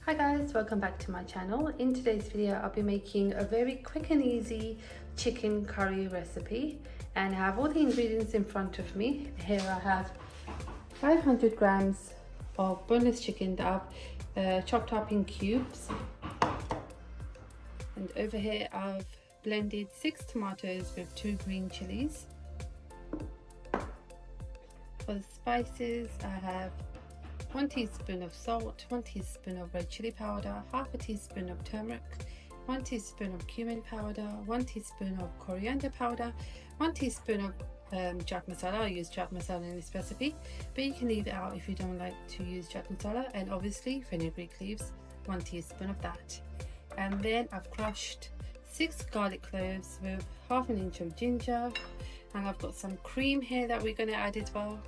Hi guys, welcome back to my channel. In today's video I'll be making a very quick and easy chicken curry recipe, and I have all the ingredients in front of me. Here I have 500 grams of boneless chicken that I've chopped up in cubes, and over here I've blended 6 tomatoes with 2 green chilies. For the spices I have 1 teaspoon of salt, 1 teaspoon of red chili powder, half a teaspoon of turmeric, 1 teaspoon of cumin powder, 1 teaspoon of coriander powder, 1 teaspoon of chaat masala. I use chaat masala in this recipe, but you can leave it out if you don't like to use chaat masala, and obviously fenugreek leaves, 1 teaspoon of that. And then I've crushed 6 garlic cloves with half an inch of ginger, and I've got some cream here that we're going to add as well.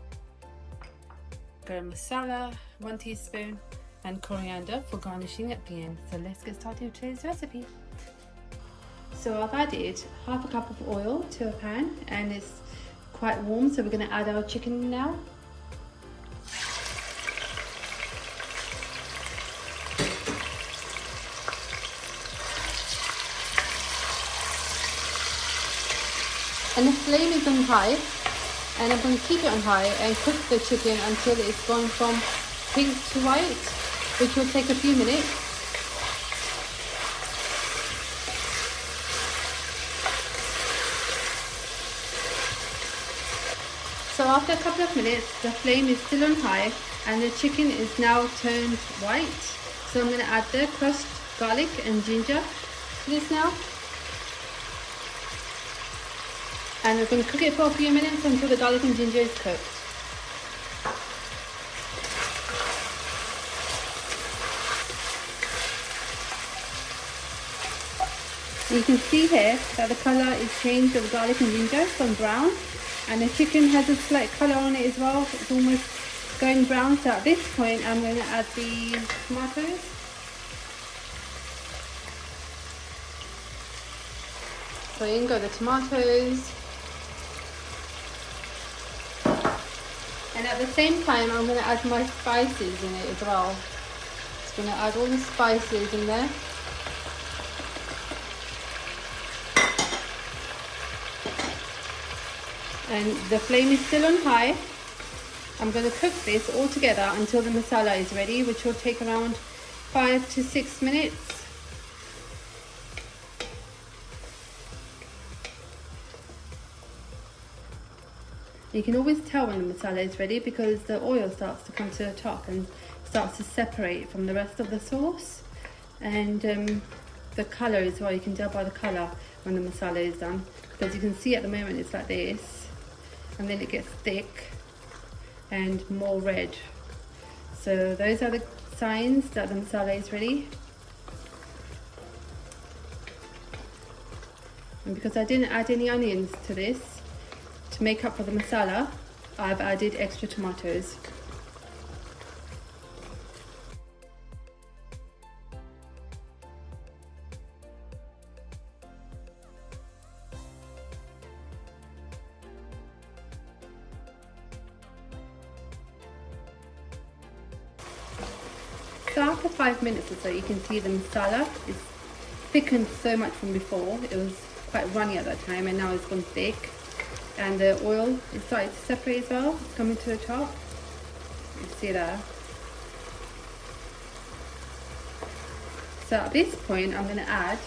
Garam masala, 1 teaspoon, and coriander for garnishing at the end. So let's get started with today's recipe. So I've added half a cup of oil to a pan, and it's quite warm, so we're going to add our chicken now. And the flame is on high, and I'm going to keep it on high and cook the chicken until it's gone from pink to white, which will take a few minutes. So after a couple of minutes, the flame is still on high and the chicken is now turned white. So I'm going to add the crushed garlic and ginger to this now. And we're going to cook it for a few minutes until the garlic and ginger is cooked. You can see here that the colour is changed of garlic and ginger from brown, and the chicken has a slight colour on it as well. It's almost going brown. So at this point I'm going to add the tomatoes. So in go the tomatoes. And at the same time I'm going to add my spices in it as well. Just going to add all the spices in there. And the flame is still on high. I'm going to cook this all together until the masala is ready, which will take around 5 to 6 minutes. You can always tell when the masala is ready because the oil starts to come to the top and starts to separate from the rest of the sauce. And the colour as well, you can tell by the colour when the masala is done. Because you can see at the moment it's like this, and then it gets thick and more red. So those are the signs that the masala is ready. And because I didn't add any onions to this, to make up for the masala, I've added extra tomatoes. So after 5 minutes or so, you can see the masala is thickened so much from before. It was quite runny at that time, and now it's gone thick. And the oil is starting to separate as well. It's coming to the top. You see that. So at this point I'm going to add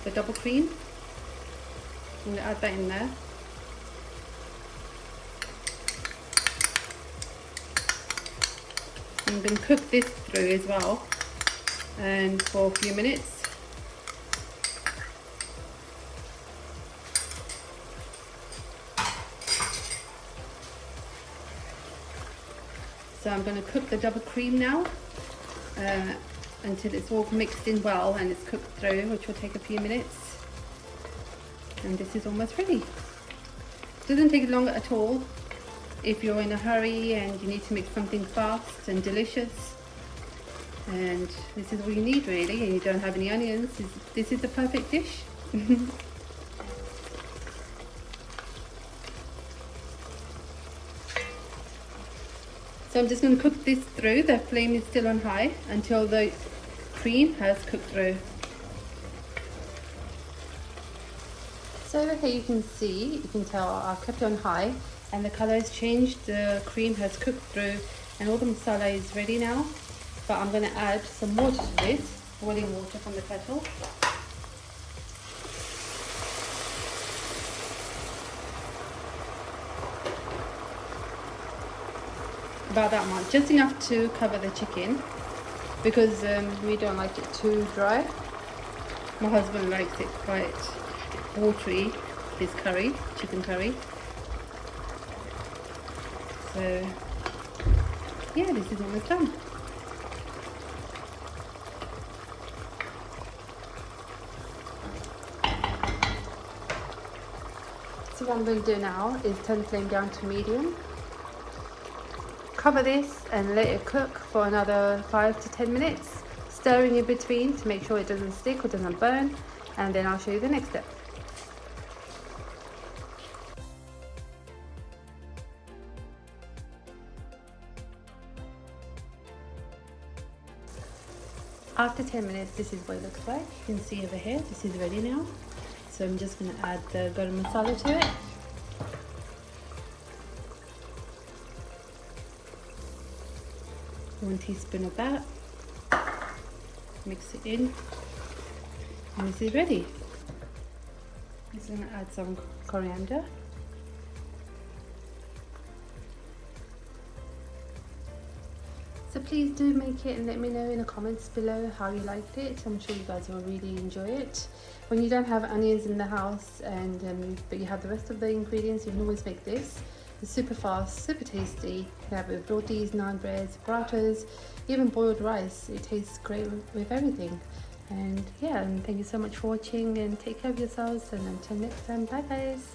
the double cream. I'm going to add that in there. I'm going to cook this through as well, and for a few minutes. So I'm going to cook the double cream now until it's all mixed in well and it's cooked through, which will take a few minutes. And this is almost ready. It doesn't take long at all if you're in a hurry and you need to make something fast and delicious. And this is all you need really, and you don't have any onions. This is the perfect dish. So I'm just going to cook this through. The flame is still on high until the cream has cooked through. So over here you can see, you can tell I've kept it on high and the color has changed, the cream has cooked through and all the masala is ready now. But I'm going to add some water to this, boiling water from the kettle. About that much, just enough to cover the chicken because we don't like it too dry. My husband likes it quite watery, his curry, chicken curry. So yeah, this is almost done. So what I'm going to do now is turn the flame down to medium. Cover this and let it cook for another 5 to 10 minutes, stirring in between to make sure it doesn't stick or doesn't burn, and then I'll show you the next step. After 10 minutes, this is what it looks like. You can see over here, this is ready now. So I'm just going to add the garam masala to it. 1 teaspoon of that. Mix it in. And this is ready. I'm just going to add some coriander. So please do make it and let me know in the comments below how you liked it. I'm sure you guys will really enjoy it. When you don't have onions in the house and but you have the rest of the ingredients, you can always make this. It's super fast, super tasty. You can have it with rotis, naan breads, parathas, even boiled rice. It tastes great with everything. And yeah, and thank you so much for watching and take care of yourselves, and until next time, bye guys.